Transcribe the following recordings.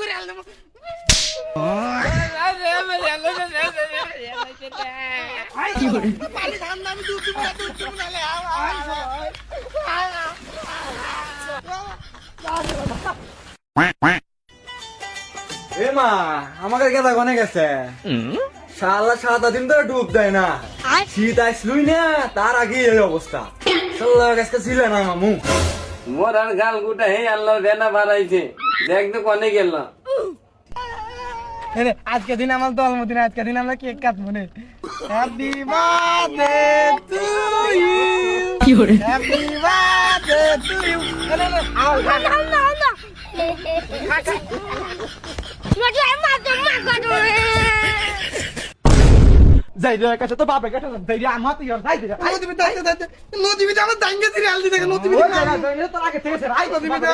করে আনলাম পানি ধান আমি দুধ দিব না এ মা আমাকে গেদা গনে গেছে শালা 7 দিন ধরে ডুব দেয় না শীত আসলুই না তার আগে এই অবস্থা শালা গাছটা ছিল না মামু মোর আর গাল গুটা হে আল্লাহ দেনা বাড়াইছে দেখ তো কোনে গেল আজকে দিন আমার জন্মদিন আজকে দিন আমরা কেক কাটবো নে happy birthday to you happy birthday to you যাই রে কাছে তো বাপের কাছে যাই রে আমার তুই যাই রে নদীতে আমার দাঙ্গে দিরে আলদি দেখে নদীতে তোর আগে থেকে স্যার আই নদীতে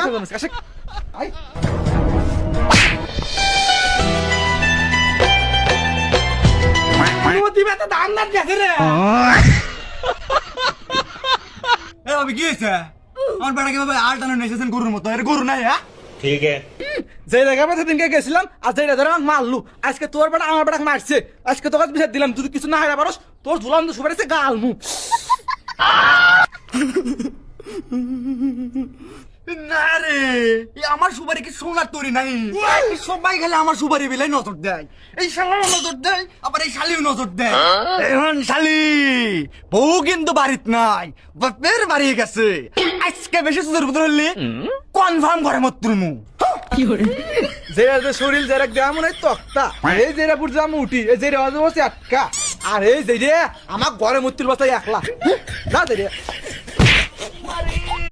আই নদীতে তো দাম না গেছে রে এ আমি কি হইছে আমার বেটাকে ভাবে আলটানো নেছেন গরুর মতো এর গরু নাই হ্যাঁ ठीक है যে জায়গা মধ্যে দিনকে গেছিলাম আর যেটা ধরে আমাকে মারলু আজকে তোর বেটা আমার বেটাকে মারছে আজকে তোকে বিচার দিলাম যদি কিছু না হারা পারস তোর ঝুলাম তো সুপারিছে গাল মু না রে আমার সুপারি কি সোনার তৈরি নাই সবাই খালি আমার সুপারি বিলাই নজর দেয় এই শালা নজর দেয় আবার এই শালিও নজর দেয় এখন শালি বউ কিন্তু বাড়িত নাই বাপের বাড়ি গেছে আজকে বেশি সুন্দর বুদ্ধ হলি কনফার্ম করে মত তুলমু যে শরীর যারা দেওয়া মনে হয় তক্তা এই যেটা বুঝতে আমি উঠি এই যে অজবসে আটকা আর এই যে আমার ঘরে মূর্তির বস্তায় একলা না